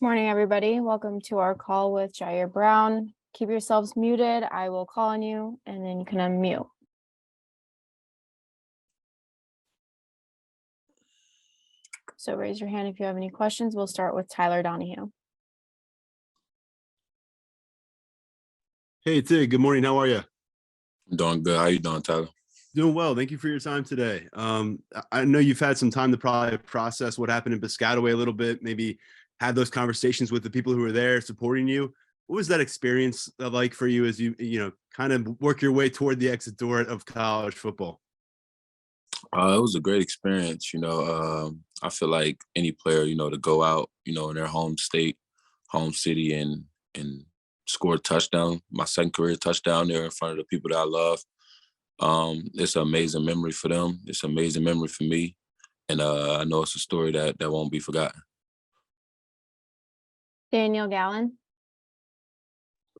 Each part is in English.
Morning, everybody. Welcome to our call with Ji'Ayir Brown. Keep yourselves muted. I will call on you, and then you can unmute. So raise your hand if you have any questions. We'll start with Tyler Donahue. Hey, Tig. Good morning. How are you? I'm doing good. How you doing, Tyler? Doing well. Thank you for your time today. I know you've had some time to probably process what happened in Piscataway a little bit, maybe had those conversations with the people who were there supporting you. What was that experience like for you as you kind of work your way toward the exit door of college football? It was a great experience. I feel like any player, to go out, in their home state, home city, and score a touchdown, my second career touchdown there in front of the people that I love. It's an amazing memory for them. It's an amazing memory for me. And I know it's a story that won't be forgotten. Daniel Gallen.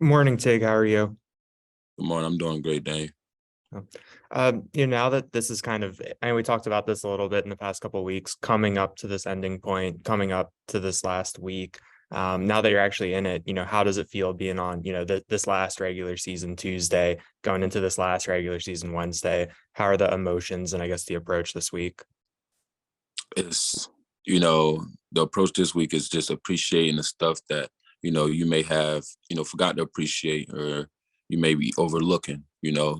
Morning, Tig. How are you? Good morning. I'm doing great, Daniel. Now that this is we talked about this a little bit in the past couple of weeks, coming up to this ending point, coming up to this last week. Now that you're actually in it, how does it feel being on, this last regular season Tuesday, going into this last regular season Wednesday? How are the emotions and I guess the approach this week? It's, the approach this week is just appreciating the stuff that, you may have, forgot to appreciate or you may be overlooking,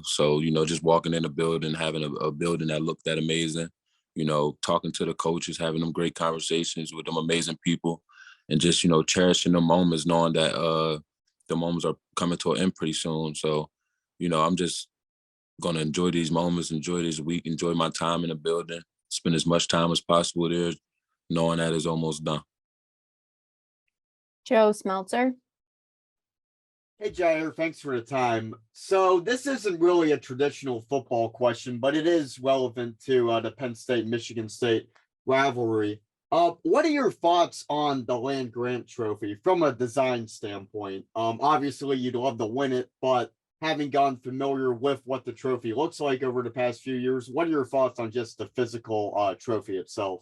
So, just walking in the building, having a building that looked that amazing, talking to the coaches, having them great conversations with them amazing people and just, cherishing the moments, knowing that the moments are coming to an end pretty soon. So, I'm just going to enjoy these moments, enjoy this week, enjoy my time in the building, spend as much time as possible there, knowing that it's almost done. Joe Smeltzer. Hey, Ji'Ayir, thanks for the time. So this isn't really a traditional football question, but it is relevant to the Penn State-Michigan State rivalry. What are your thoughts on the land-grant trophy from a design standpoint? Obviously, you'd love to win it, but having gotten familiar with what the trophy looks like over the past few years, what are your thoughts on just the physical trophy itself?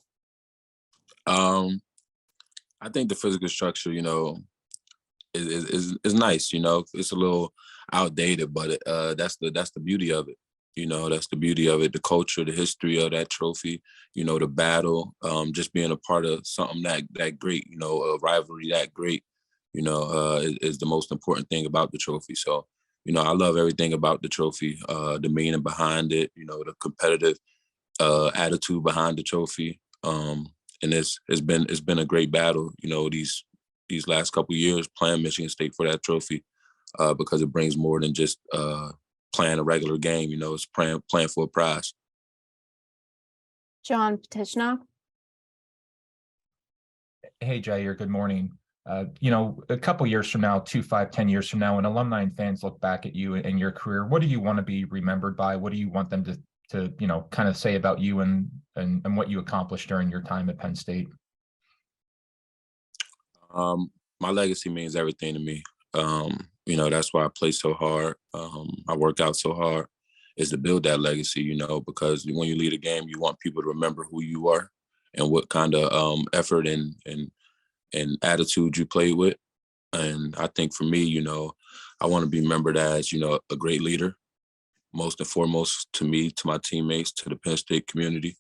I think the physical structure, is nice. It's a little outdated, but that's the beauty of it. That's the beauty of it. The culture, the history of that trophy. The battle. Just being a part of something that great. A rivalry that great. Is the most important thing about the trophy. So, I love everything about the trophy. The meaning behind it. The competitive attitude behind the trophy. And it's been a great battle. These last couple of years playing Michigan State for that trophy because it brings more than just playing a regular game. It's playing for a prize. John Petitchnock. Hey, Ji'Ayir, good morning. A couple years from now, 2, 5, 10 years from now, when alumni and fans look back at you and your career, what do you want to be remembered by? What do you want them to kind of say about you and what you accomplished during your time at Penn State? My legacy means everything to me. That's why I play so hard. I work out so hard is to build that legacy, because when you lead a game, you want people to remember who you are and what kind of effort and attitude you played with. And I think for me, I want to be remembered as, a great leader, most and foremost to me, to my teammates, to the Penn State community,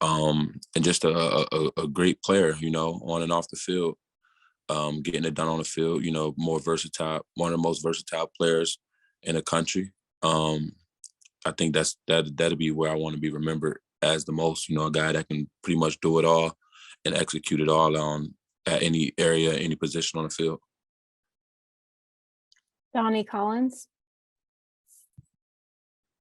and just a great player, on and off the field. Getting it done on the field, more versatile, one of the most versatile players in the country. I think that'll be where I want to be remembered as the most, a guy that can pretty much do it all and execute it all at any area, any position on the field. Donnie Collins.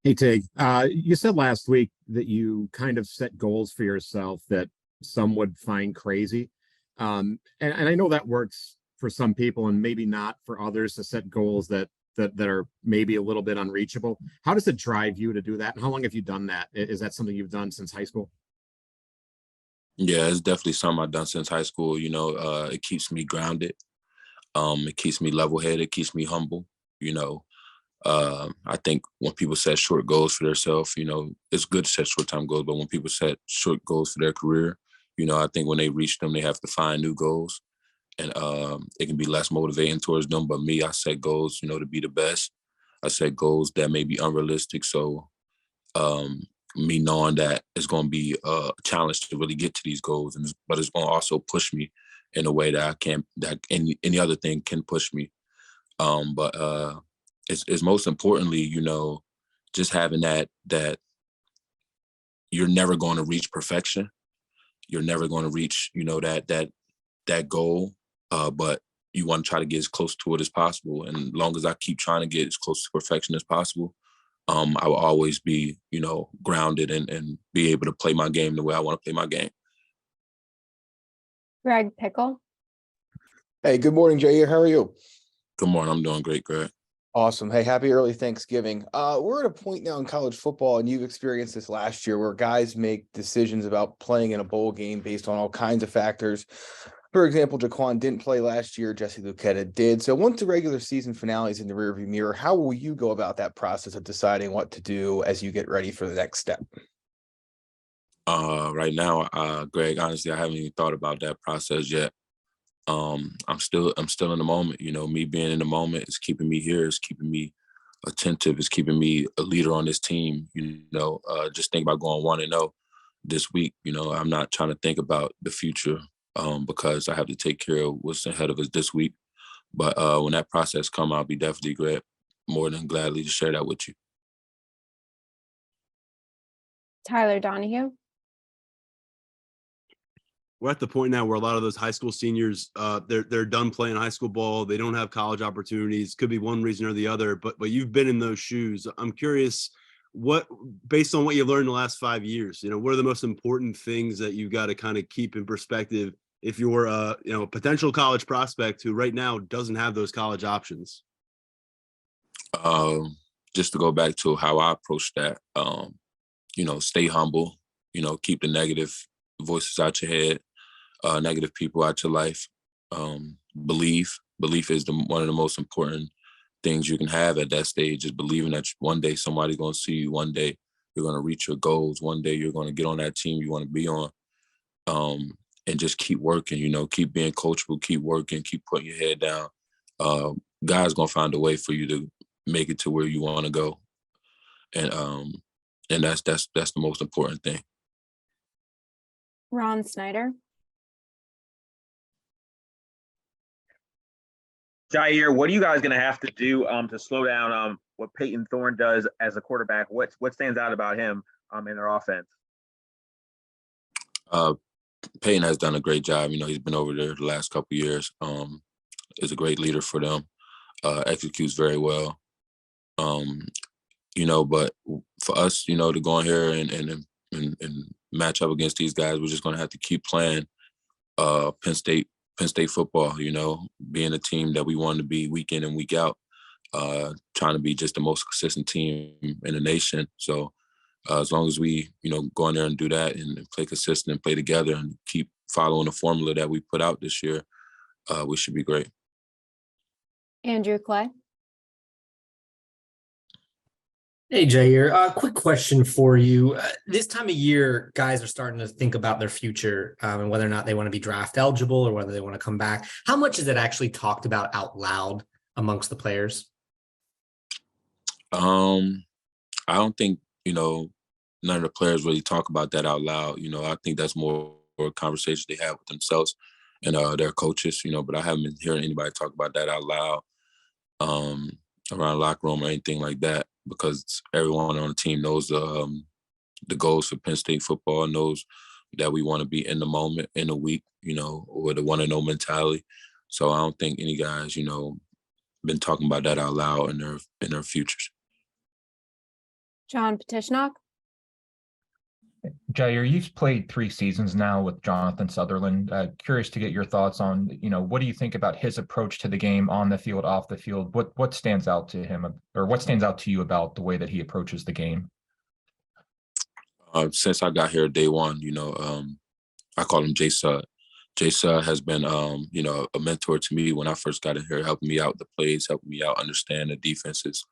Hey, Tig, you said last week that you kind of set goals for yourself that some would find crazy. And I know that works for some people and maybe not for others to set goals that are maybe a little bit unreachable. How does it drive you to do that? And how long have you done that? Is that something you've done since high school? Yeah, it's definitely something I've done since high school. It keeps me grounded. It keeps me level-headed. It keeps me humble. I think when people set short goals for themselves, it's good to set short-term goals, but when people set short goals for their career, I think when they reach them, they have to find new goals. and it can be less motivating towards them. But me, I set goals, to be the best. I set goals that may be unrealistic. So me knowing that it's going to be a challenge to really get to these goals, but it's going to also push me in a way that I can't, that any other thing can push me. But it's most importantly, just having that you're never going to reach perfection. You're never going to reach, that goal. But you want to try to get as close to it as possible. And as long as I keep trying to get as close to perfection as possible, I will always be, grounded and be able to play my game the way I want to play my game. Greg Pickle. Hey, good morning, Ji'Ayir. How are you? Good morning. I'm doing great, Greg. Awesome. Hey, happy early Thanksgiving. We're at a point now in college football, and you've experienced this last year, where guys make decisions about playing in a bowl game based on all kinds of factors. For example, Jaquan didn't play last year. Jesse Luketa did. So once the regular season finale is in the rearview mirror, how will you go about that process of deciding what to do as you get ready for the next step? Right now, Greg, honestly, I haven't even thought about that process yet. I'm still in the moment. Me being in the moment is keeping me here. It's keeping me attentive. It's keeping me a leader on this team. Just think about going 1-0 this week. I'm not trying to think about the future because I have to take care of what's ahead of us this week. But when that process comes, I'll be definitely more than gladly to share that with you. Tyler Donahue. We're at the point now where a lot of those high school seniors, they're done playing high school ball. They don't have college opportunities. Could be one reason or the other, but you've been in those shoes. I'm curious, based on what you've learned in the last 5 years, what are the most important things that you've got to kind of keep in perspective if you're a potential college prospect who right now doesn't have those college options? Just to go back to how I approach that, stay humble, keep the negative voices out your head. Negative people out your life. Belief is one of the most important things you can have at that stage, is believing that one day somebody's going to see you. One day you're going to reach your goals. One day you're going to get on that team you want to be on. And just keep working, keep being coachable, keep working, keep putting your head down. God's going to find a way for you to make it to where you want to go. And that's the most important thing. Ron Snyder. Ji'Ayir, what are you guys going to have to do to slow down what Peyton Thorne does as a quarterback? What stands out about him in their offense? Peyton has done a great job. He's been over there the last couple of years. Is a great leader for them. Executes very well. But for us, to go in here and match up against these guys, we're just going to have to keep playing Penn State football, being a team that we want to be week in and week out, trying to be just the most consistent team in the nation. So as long as we, go in there and do that and play consistent and play together and keep following the formula that we put out this year, we should be great. Andrew Clay. Hey, Ji'Ayir, quick question for you. This time of year, guys are starting to think about their future and whether or not they want to be draft eligible or whether they want to come back. How much is it actually talked about out loud amongst the players? I don't think, none of the players really talk about that out loud. I think that's more a conversation they have with themselves and their coaches, but I haven't been hearing anybody talk about that out loud around the locker room or anything like that, because everyone on the team knows the goals for Penn State football, knows that we want to be in the moment, in the week, with a 1-0 mentality. So I don't think any guys, been talking about that out loud in their futures. John Petishnock. Ji'Ayir, you've played 3 seasons now with Jonathan Sutherland. Curious to get your thoughts on, what do you think about his approach to the game on the field, off the field? What stands out to him, or what stands out to you about the way that he approaches the game? Since I got here day one, I call him J Sud. J Sud has been, a mentor to me when I first got in here, helping me out the plays, helping me out understand the defenses.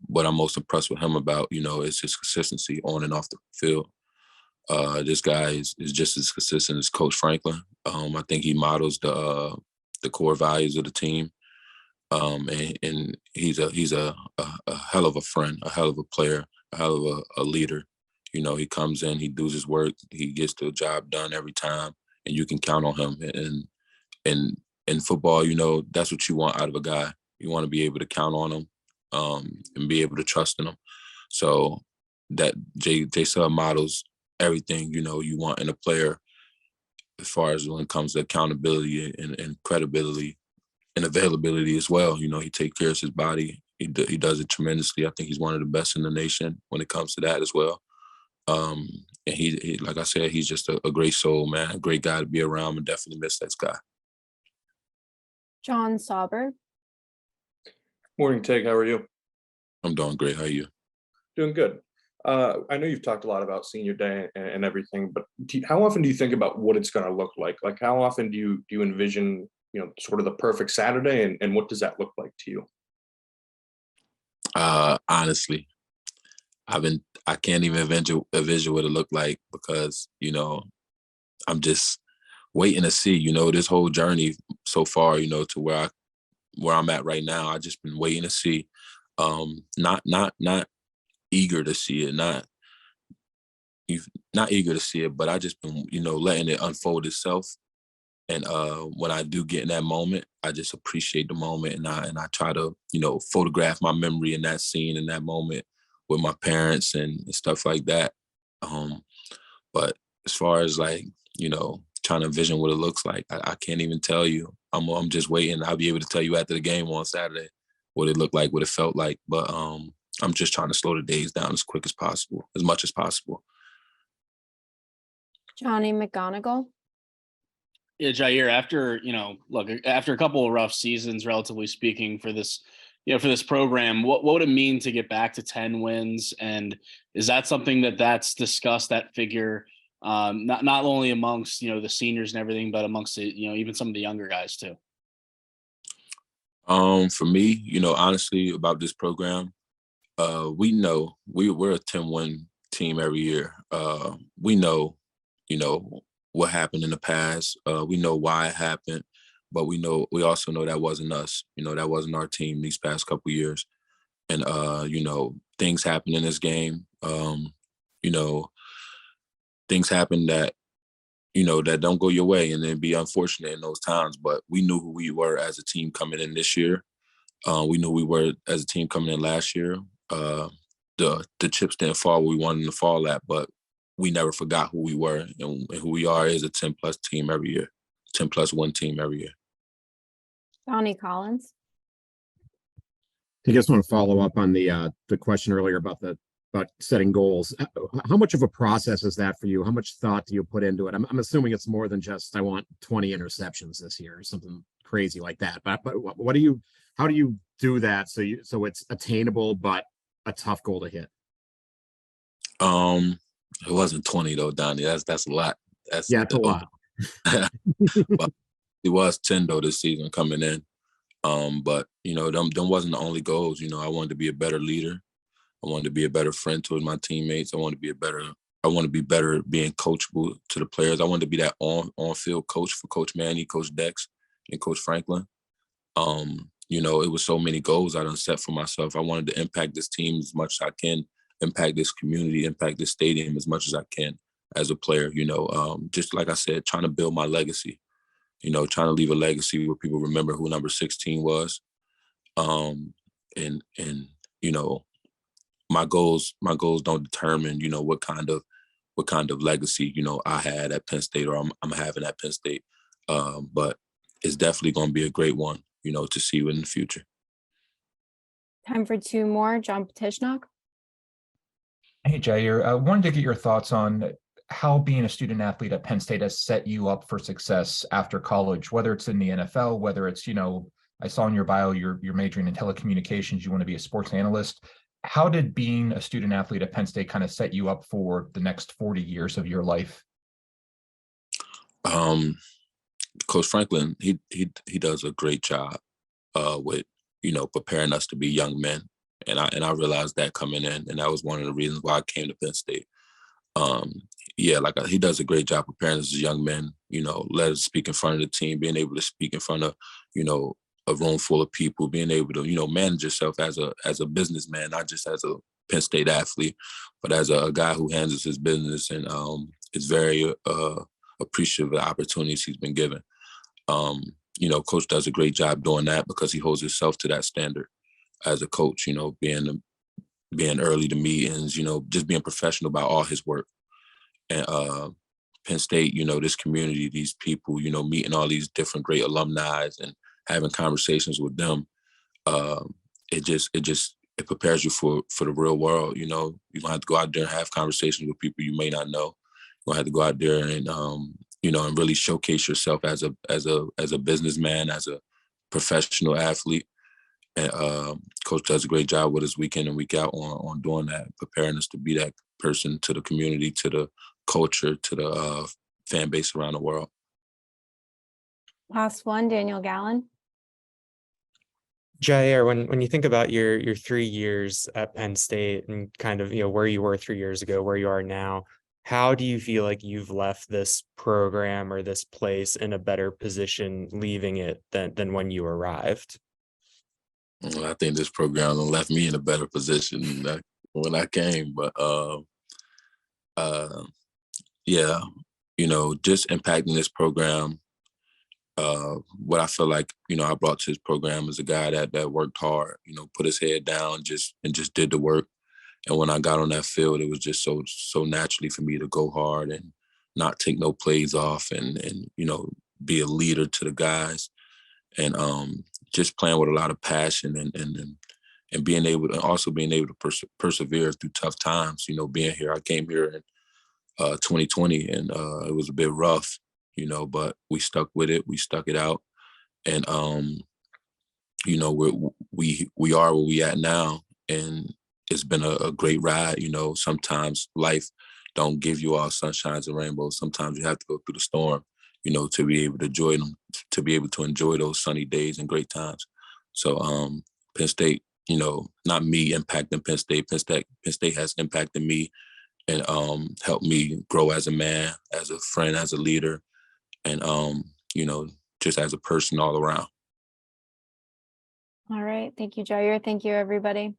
What I'm most impressed with him about, is his consistency on and off the field. This guy is just as consistent as Coach Franklin. I think he models the core values of the team. And he's a hell of a friend, a hell of a player, a hell of a leader. You know, he comes in, he does his work, he gets the job done every time, and you can count on him. And in football, you know, that's what you want out of a guy. You want to be able to count on him, and be able to trust in him. So that J Sub models everything, you know, you want in a player as far as when it comes to accountability and credibility and availability as well. You know, he takes care of his body. He does it tremendously. I think he's one of the best in the nation when it comes to that as well. And he like I said, he's just a great soul, man, a great guy to be around, and definitely miss that guy. John Sauber. Morning, Tig. How are you? I'm doing great. How are you? Doing good. I know you've talked a lot about senior day and everything, but how often do you think about what it's going to look like? Like, how often do you envision, you know, sort of the perfect Saturday, and what does that look like to you? Honestly, I can't even envision what it looked like, because, you know, I'm just waiting to see, you know, this whole journey so far, you know, to where I'm at right now. I just been waiting to see, not eager to see it, not eager to see it, but I just been, you know, letting it unfold itself. And when I do get in that moment, I just appreciate the moment, and I try to, you know, photograph my memory in that scene, in that moment with my parents and stuff like that. But as far as, like, you know, trying to envision what it looks like, I can't even tell you. I'm just waiting. I'll be able to tell you after the game on Saturday what it looked like, what it felt like. But I'm just trying to slow the days down as quick as possible, as much as possible. Johnny McGonigal. Yeah, Ji'Ayir, after a couple of rough seasons, relatively speaking, for this program, what would it mean to get back to 10 wins? And is that something that's discussed, that figure, not only amongst, you know, the seniors and everything, but amongst the, you know, even some of the younger guys too? For me, you know, honestly, about this program, we know we're a 10-win team every year. We know, you know, what happened in the past. We know why it happened, but we also know that wasn't us. You know, that wasn't our team these past couple of years. And you know, things happen in this game. You know, things happen that, you know, that don't go your way, and then be unfortunate in those times. But we knew who we were as a team coming in this year. We knew we were as a team coming in last year. The chips didn't fall where we wanted them to fall at, but we never forgot who we were, and who we are is a 10+ team every year, 10+ win team every year. Donnie Collins. I just want to follow up on the question earlier about setting goals. How much of a process is that for you? How much thought do you put into it? I'm assuming it's more than just, I want 20 interceptions this year or something crazy like that. But how do you do that so it's attainable but a tough goal to hit? It wasn't 20 though, Donnie. That's a lot. It's a lot. But it was 10 though this season coming in. But you know, them wasn't the only goals. You know, I wanted to be a better leader. I wanted to be a better friend to my teammates. I want to be better being coachable to the players. I wanted to be that on-field coach for Coach Manny, Coach Dex, and Coach Franklin. You know, it was so many goals I done set for myself. I wanted to impact this team as much as I can, impact this community, impact this stadium as much as I can as a player. You know, just like I said, trying to build my legacy. You know, trying to leave a legacy where people remember who number 16 was. And you know, my goals don't determine, you know, what kind of legacy, you know, I had at Penn State, or I'm having at Penn State. But it's definitely going to be a great one, you know, to see in the future. Time for two more. John Petishnock. Hey, Ji'Ayir, I wanted to get your thoughts on how being a student athlete at Penn State has set you up for success after college, whether it's in the NFL, whether it's, you know, I saw in your bio, you're majoring in telecommunications, you want to be a sports analyst. How did being a student athlete at Penn State kind of set you up for the next 40 years of your life? Coach Franklin, he does a great job with, you know, preparing us to be young men. And I realized that coming in, and that was one of the reasons why I came to Penn State. Yeah, he does a great job preparing us as young men, let us speak in front of the team, being able to speak in front of, a room full of people, being able to, manage yourself as a businessman, not just as a Penn State athlete, but as a guy who handles his business and is very appreciative of the opportunities he's been given. Coach does a great job doing that because he holds himself to that standard as a coach, being early to meetings, just being professional about all his work. And Penn State, this community, these people, meeting all these different great alumni and having conversations with them, it prepares you for the real world. You don't have to go out there and have conversations with people you may not know. You don't have to go out there and and really showcase yourself as a businessman, as a professional athlete. And Coach does a great job with us week in and week out on doing that, preparing us to be that person to the community, to the culture, to the fan base around the world. Last one, Daniel Gallen. Ji'Ayir, when you think about your 3 years at Penn State and kind of where you were 3 years ago, where you are now, how do you feel like you've left this program or this place in a better position leaving it than when you arrived? Well, I think this program left me in a better position than when I came, but yeah, just impacting this program. What I feel like, I brought to this program is a guy that worked hard, put his head down and just did the work. And when I got on that field, it was just so naturally for me to go hard and not take no plays off and be a leader to the guys and just playing with a lot of passion and being able to persevere through tough times. Being here, I came here in 2020 and it was a bit rough. But we stuck with it. We stuck it out, and we are where we at now, and it's been a great ride. Sometimes life don't give you all sunshines and rainbows. Sometimes you have to go through the storm, to be able to enjoy them, to be able to enjoy those sunny days and great times. So Penn State, not me impacting Penn State. Penn State has impacted me and helped me grow as a man, as a friend, as a leader. And, just as a person all around. All right. Thank you, Ji'Ayir. Thank you, everybody.